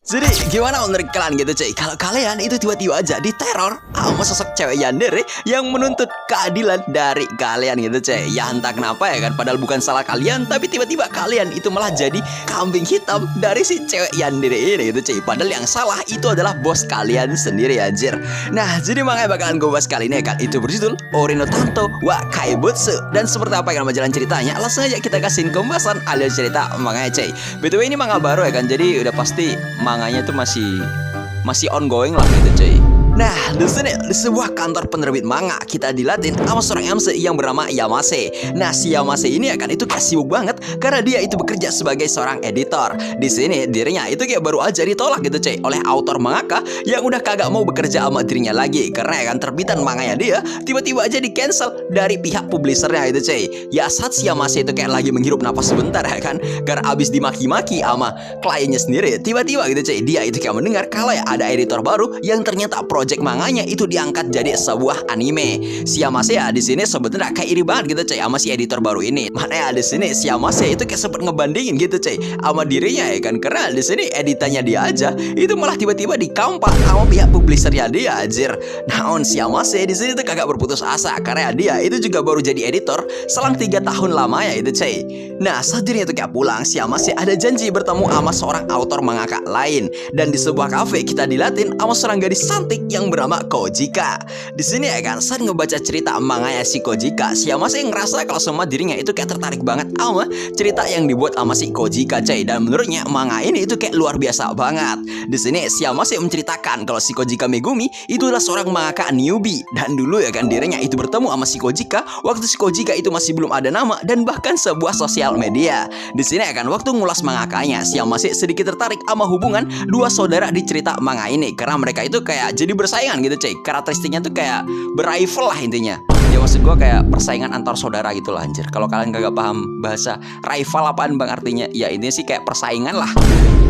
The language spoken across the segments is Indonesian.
Jadi gimana menurut kalian gitu cuy? Kalau kalian itu tiba-tiba aja diteror sama sosok cewek yandere yang menuntut keadilan dari kalian gitu cuy. Ya entah kenapa ya kan, padahal bukan salah kalian, tapi tiba-tiba kalian itu malah jadi kambing hitam dari si cewek yandere ini gitu cuy. Padahal yang salah itu adalah bos kalian sendiri anjir. Nah jadi makanya bakalan gue bahas kali ini ya kan. Itu berjudul Ori no Tanto wa Kaibutsu. Dan seperti apa yang nama jalan ceritanya, langsung aja kita kasihin pembahasan alias cerita manganya cuy. BTW ini manga baru ya kan, jadi udah pasti manganya tuh masih ongoing lah gitu cuy. Nah, di sini di sebuah kantor penerbit manga kita dilatih sama seorang MC yang bernama Yamase. Nah, si Yamase ini akan itu kayak sibuk banget karena dia itu bekerja sebagai seorang editor. Di sini dirinya itu kayak baru aja ditolak gitu cuy oleh autor mangaka yang udah kagak mau bekerja sama dirinya lagi karena ya kan terbitan manganya dia tiba-tiba aja di cancel dari pihak publishernya itu cuy. Ya saat si Yamase itu kayak lagi menghirup nafas sebentar ya kan, karena abis dimaki-maki sama kliennya sendiri, tiba-tiba gitu cuy dia itu kayak mendengar kalau ya ada editor baru yang ternyata project manganya itu diangkat jadi sebuah anime. Si Yamase ya di sini sebenarnya kayak iri banget gitu cuy sama si editor baru ini. Mana ya di sini si Yamase itu kayak sempet ngebandingin gitu cuy sama dirinya ya kan, karena di sini editannya dia aja itu malah tiba-tiba dikampak sama pihak publishernya dia anjir. Naon si Yamase di sini tuh kagak berputus asa karena dia itu juga baru jadi editor selang 3 tahun lamanya itu cuy. Nah saat dirinya tuh kayak pulang, si Yamase ada janji bertemu sama seorang autor mangaka lain, dan di sebuah kafe kita dilatih sama seorang gadis cantik yang bernama Kojika. Di sini ya kan saat ngebaca cerita manganya si Kojika, si Yamase ngerasa kalau semua dirinya itu kayak tertarik banget sama cerita yang dibuat sama si Kojika cuy, dan menurutnya manga ini itu kayak luar biasa banget. Di sini si Yamase menceritakan kalau si Kojika Megumi itu adalah seorang mangaka newbie, dan dulu ya kan dirinya itu bertemu sama si Kojika waktu si Kojika itu masih belum ada nama dan bahkan sebuah sosial media. Di sini ya kan waktu ngulas mangakanya, si Yamase sedikit tertarik sama hubungan dua saudara di cerita manga ini karena mereka itu kayak jadi bersaingan gitu cuy. Karakteristiknya tuh kayak berival lah intinya. Ya maksud gue kayak persaingan antar saudara gitu lah anjir. Kalau kalian kagak paham bahasa rival apaan bang artinya, ya intinya sih kayak persaingan lah.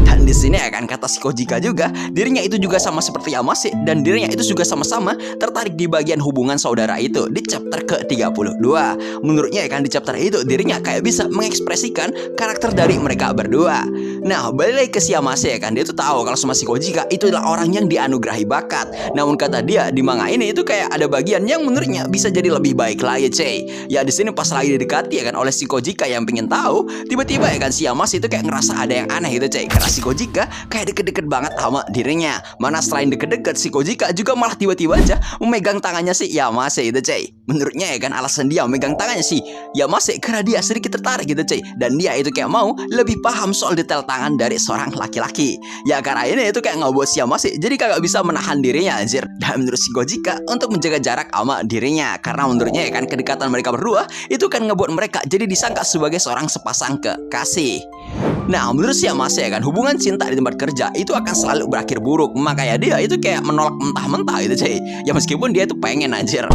Dan di sini ya kan kata si Kojika juga, dirinya itu juga sama seperti Yamase, dan dirinya itu juga sama-sama tertarik di bagian hubungan saudara itu di chapter ke-32. Menurutnya ya kan di chapter itu dirinya kayak bisa mengekspresikan karakter dari mereka berdua. Nah, balik lagi ke si Yamase ya kan, dia tuh tahu kalau sama si Kojika itu adalah orang yang dianugerahi bakat. Namun kata dia di manga ini itu kayak ada bagian yang menurutnya bisa jadi lebih baik lagi cuy. Ya di sini pas lagi didekati ya kan oleh si Kojika yang pengen tahu, tiba-tiba ya kan si Yamase itu kayak ngerasa ada yang aneh gitu cuy, karena si Kojika kayak deket-deket banget sama dirinya. Mana selain deket-deket, si Kojika juga malah tiba-tiba aja memegang tangannya si Yamase itu cuy. Menurutnya ya kan alasan dia memegang tangannya si Yamase karena dia sedikit tertarik gitu cuy, dan dia itu kayak mau lebih paham soal detail tangan dari seorang laki-laki. Ya karena ini itu kayak ngebuat si Yamase jadi kagak bisa menahan dirinya anjir. Dan menurut si Kojika untuk menjaga jarak sama dirinya, karena menurutnya ya kan kedekatan mereka berdua itu kan ngebuat mereka jadi disangka sebagai seorang sepasang kekasih. Nah menurut si Yamase ya kan hubungan cinta di tempat kerja itu akan selalu berakhir buruk, makanya dia itu kayak menolak mentah-mentah gitu cuy. Ya meskipun dia itu pengen anjir.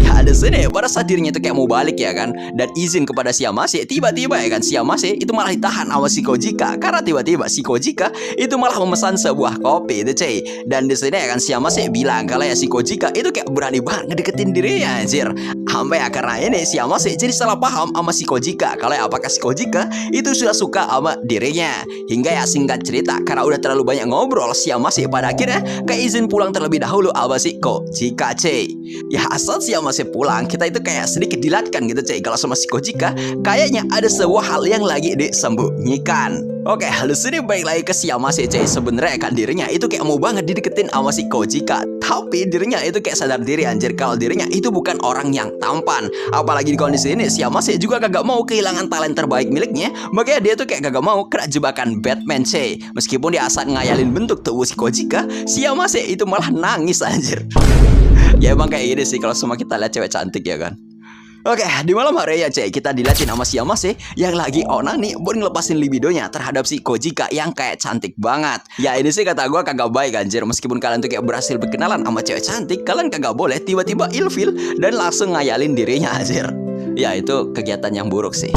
Ya ada sini pada saat dirinya itu kayak mau balik ya kan dan izin kepada si Yamase, tiba-tiba ya kan si Yamase itu malah ditahan sama si Kojika karena tiba-tiba si Kojika itu malah memesan sebuah kopi itu cuy. Dan di sini ya kan si Yamase bilang kalau ya si Kojika itu kayak berani banget ngedeketin dirinya anjir. Sampai ya karena ini si Yamase jadi salah paham sama si Kojika kalau ya apakah si Kojika itu sudah suka sama dirinya. Hingga ya singkat cerita karena udah terlalu banyak ngobrol, si Yamase pada akhirnya kayak izin pulang terlebih dahulu sama si Kojika cuy. Ya asal si Yamase pulang, kita itu kayak sedikit dilatkan gitu cuy kalau sama si Kojika kayaknya ada sebuah hal yang lagi disembunyikan. Oke, di sini baik lagi ke si Yamase cuy. Sebenarnya kan dirinya itu kayak mau banget dideketin sama si Kojika, tapi dirinya itu kayak sadar diri anjir kalau dirinya itu bukan orang yang tampan. Apalagi di kondisi ini si Yamase juga kagak mau kehilangan talent terbaik miliknya, makanya dia tuh kayak kagak mau kena jebakan Batman cuy. Meskipun dia asal ngayalin bentuk tubuh si Kojika, si Yamase itu malah nangis anjir. Ya emang kayak gini sih kalau semua kita lihat cewek cantik ya kan. Oke, di malam hari ya cuy, kita dilatih sama si Yamase yang lagi onani buat ngelepasin libidonya terhadap si Kojika yang kayak cantik banget. Ya ini sih kata gue kagak baik anjir. Meskipun kalian tuh kayak berhasil berkenalan sama cewek cantik, kalian kagak boleh tiba-tiba ilfil dan langsung ngayalin dirinya anjir. Ya itu kegiatan yang buruk sih.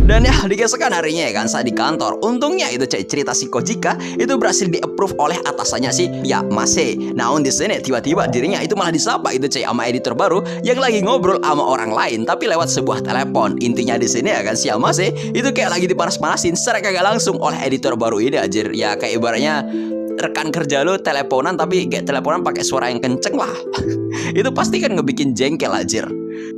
Dan ya di keesokan harinya ya kan saat di kantor, untungnya itu cuy cerita si Kojika itu berhasil di-approve oleh atasannya si Yamase. Namun di sini tiba-tiba dirinya itu malah disapa itu cuy sama editor baru yang lagi ngobrol sama orang lain tapi lewat sebuah telepon. Intinya di sini ya kan si Yamase itu kayak lagi dipanas-panasin secara kagak langsung oleh editor baru ini anjir. Ya kayak ibaratnya rekan kerja lu teleponan tapi kayak teleponan pakai suara yang kenceng lah. Itu pasti kan ngebikin jengkel anjir.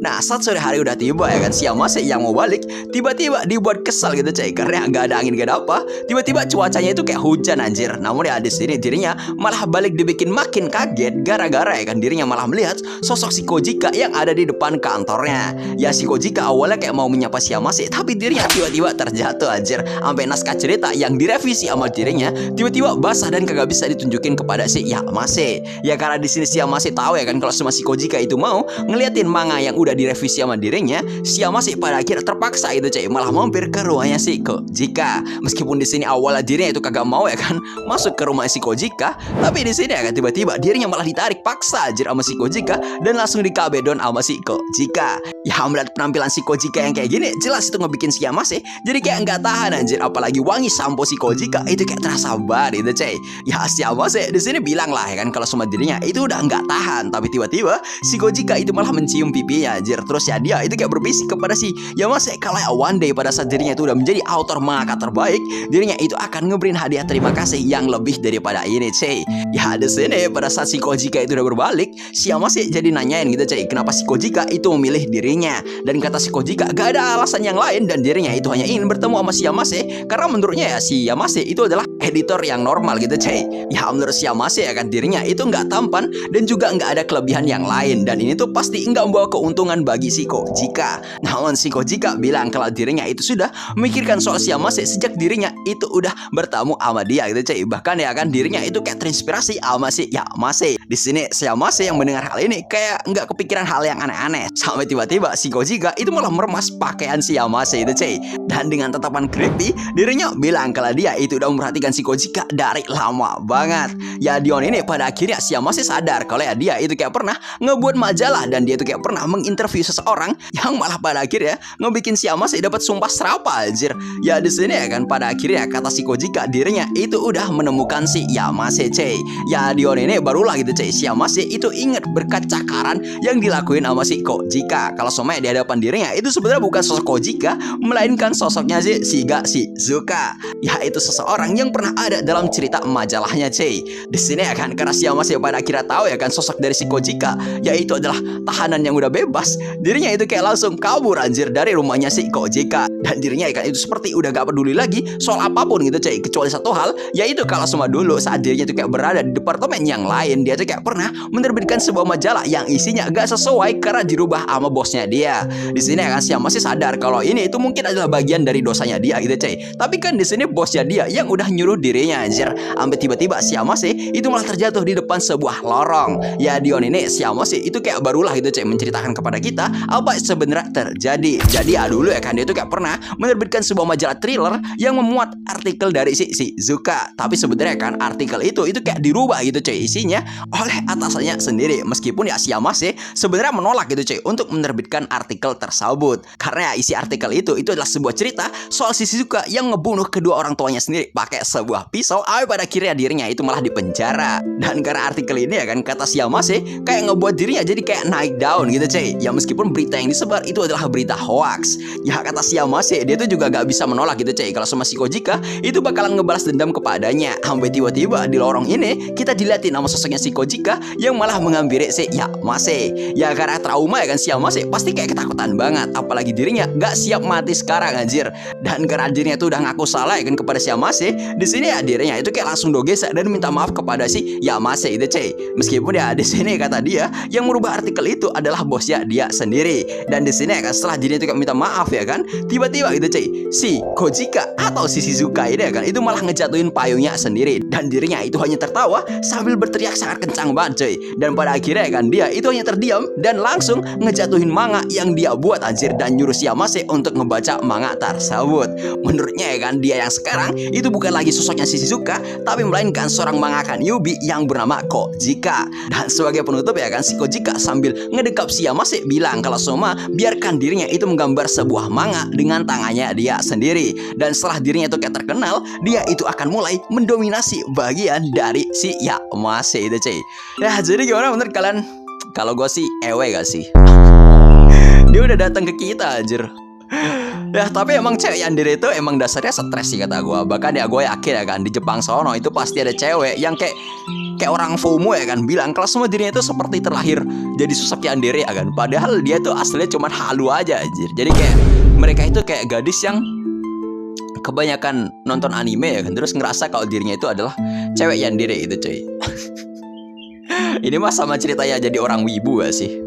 Nah, saat sore hari udah tiba ya kan, si Yamase yang mau balik tiba-tiba dibuat kesal gitu coy, karena nggak ada angin, nggak ada apa. Tiba-tiba cuacanya itu kayak hujan anjir. Namun ya di sini dirinya malah balik dibikin makin kaget gara-gara ya kan dirinya malah melihat sosok si Kojika yang ada di depan kantornya. Ya si Kojika awalnya kayak mau menyapa si Yamase, tapi dirinya tiba-tiba terjatuh anjir. Sampai naskah cerita yang direvisi sama dirinya tiba-tiba basah dan kagak bisa ditunjukin kepada si Yamase. Ya karena di sini si Yamase tahu ya kan kalau sama si Kojika itu mau ngeliatin manga yang udah direvisi sama dirinya, si Yamase pada akhirnya terpaksa itu coy malah mampir ke rumahnya si Kojika. Meskipun di sini awalnya dirinya itu kagak mau ya kan masuk ke rumah si Kojika, tapi di sini ya kan tiba-tiba dirinya malah ditarik paksa anjir sama si Kojika dan langsung dikabedon sama si Kojika. Ya melihat penampilan si Kojika yang kayak gini, jelas itu ngebikin si Yamase jadi kayak nggak tahan anjir, apalagi wangi sampo si Kojika itu kayak terasa banget itu coy. Ya si Yamase di sini bilang lah ya kan kalau sama dirinya itu udah nggak tahan, tapi tiba-tiba si Kojika itu malah mencium pipinya anjir. Terus ya dia itu kayak berbisik kepada si Yamase kalau ya one day pada saat dirinya itu udah menjadi author manga terbaik, dirinya itu akan ngeberiin hadiah terima kasih yang lebih daripada ini cuy. Ya di sini pada saat si Kojika itu udah berbalik, si Yamase jadi nanyain gitu cuy kenapa si Kojika itu memilih dirinya, dan kata si Kojika gak ada alasan yang lain dan dirinya itu hanya ingin bertemu sama si Yamase karena menurutnya ya si Yamase itu adalah editor yang normal gitu cuy. Ya menurut si Yamase ya kan dirinya itu nggak tampan dan juga nggak ada kelebihan yang lain, dan ini tuh pasti nggak membawa keuntungan bagi si Kojika. Namun si Kojika bilang kalau dirinya itu sudah memikirkan soal si Yamase sejak dirinya itu udah bertemu sama dia gitu cuy. Bahkan ya kan dirinya itu kayak terinspirasi sama si Yamase. Di sini si Yamase yang mendengar hal ini kayak nggak kepikiran hal yang aneh-aneh, sampai tiba-tiba si Kojika itu malah meremas pakaian si Yamase itu cuy. Dan dengan tatapan creepy dirinya bilang kalau dia itu udah memperhatikan si Kojika dari lama banget. Ya Dion ini pada akhirnya si Yamase sadar kalau ya dia itu kayak pernah ngebuat majalah dan dia itu kayak pernah menginterview seseorang yang malah pada akhirnya ngebikin si Yamase dapat sumpah serapa anjir. Ya di sini ya kan pada akhirnya kata si Kojika dirinya itu udah menemukan si Yamase cuy. Ya Dion ini barulah gitu cuy si Yamase itu inget berkat cakaran yang dilakuin sama si Kojika. Kalau somai di hadapan dirinya itu sebenarnya bukan sosok Kojika, melainkan sosoknya si Shiga Shizuka. Ya itu seseorang yang pernah ada dalam cerita majalahnya cuy. Di sini ya kan karena si Yamase pada akhirnya tahu ya kan sosok dari si Kojika yaitu adalah tahanan yang udah bebas, dirinya itu kayak langsung kabur anjir dari rumahnya si Kojika. Dan dirinya kan itu seperti udah gak peduli lagi soal apapun gitu cuy, kecuali satu hal yaitu kalau semua dulu saat dirinya itu kayak berada di departemen yang lain, dia tuh kayak pernah menerbitkan sebuah majalah yang isinya gak sesuai karena dirubah sama bosnya dia. Di sini kan si Yamase sadar kalau ini itu mungkin adalah bagian dari dosanya dia gitu cuy. Tapi kan di sini bosnya dia yang udah nyuruh dirinya anjir. Sampai tiba-tiba si Yamase itu malah terjatuh di depan sebuah lorong. Ya Dion ini si Yamase itu kayak barulah gitu cuy menceritakan kepada kita apa sebenarnya terjadi. Jadi ya dulu ya kan dia itu kayak pernah menerbitkan sebuah majalah thriller yang memuat artikel dari si Shizuka. Tapi sebenarnya kan artikel itu kayak dirubah gitu cuy isinya oleh atasannya sendiri. Meskipun ya si Yamase sebenarnya menolak gitu cuy untuk menerbitkan artikel tersebut. Karena ya, isi artikel itu adalah sebuah cerita soal si Shizuka yang ngebunuh kedua orang tuanya sendiri pakai sebuah pisau. Pada akhirnya dirinya itu malah dipenjara. Dan karena artikel ini ya kan kata si Yamase kayak ngebuat dirinya jadi kayak naik daun gitu cuy. Ya meskipun berita yang disebar itu adalah berita hoax. Ya kata si Yamase dia tuh juga gak bisa menolak gitu cuy kalau sama si Kojika itu bakalan ngebalas dendam kepadanya. Sampai tiba-tiba di lorong ini kita diliatin sama sosoknya si Kojika yang malah menghampiri si Yamase. Ya karena trauma ya kan si Yamase pasti kayak ketakutan banget, apalagi dirinya gak siap mati sekarang anjir. Dan karena dirinya tuh udah ngaku salah ya kan kepada si Yamase, di sini ya dirinya itu kayak langsung dogesa dan minta maaf kepada si Yamase itu cuy. Meskipun ya di sini kata dia yang merubah artikel itu adalah bosnya dia sendiri. Dan di sini ya kan setelah dirinya itu kayak minta maaf ya kan, tiba-tiba gitu cuy si Kojika atau si Shizuka ini ya kan itu malah ngejatuhin payungnya sendiri, dan dirinya itu hanya tertawa sambil berteriak sangat kencang banget cuy. Dan pada akhirnya kan dia itu hanya terdiam dan langsung ngejatuhin manga yang dia buat anjir, dan nyuruh si Yamase untuk ngebaca manga tersebut. Menurutnya ya kan dia yang sekarang itu bukan lagi sosoknya si Shizuka, tapi melainkan seorang mangaka newbie yang bernama Kojika. Dan sebagai penutup ya kan si Kojika sambil ngedekap si Yamase bilang kalau semua biarkan dirinya itu menggambar sebuah manga dengan tangannya dia sendiri. Dan setelah dirinya itu kayak terkenal, dia itu akan mulai mendominasi bagian dari si Yamase itu cuy. Ya jadi gimana menurut kalian? Kalau gue sih ewe gak sih? Dia udah datang ke kita anjir. Ya tapi emang cewek yandere itu emang dasarnya stres sih kata gue. Bahkan ya gue yakin ya kan di Jepang sono itu pasti ada cewek yang kayak orang FOMO ya kan, bilang kalau semua dirinya itu seperti terlahir jadi sosok yandere ya kan. Padahal dia tuh aslinya cuma halu aja anjir. Jadi kayak mereka itu kayak gadis yang kebanyakan nonton anime ya kan, terus ngerasa kalau dirinya itu adalah cewek yandere itu cuy. Ini mah sama ceritanya jadi orang wibu gak sih?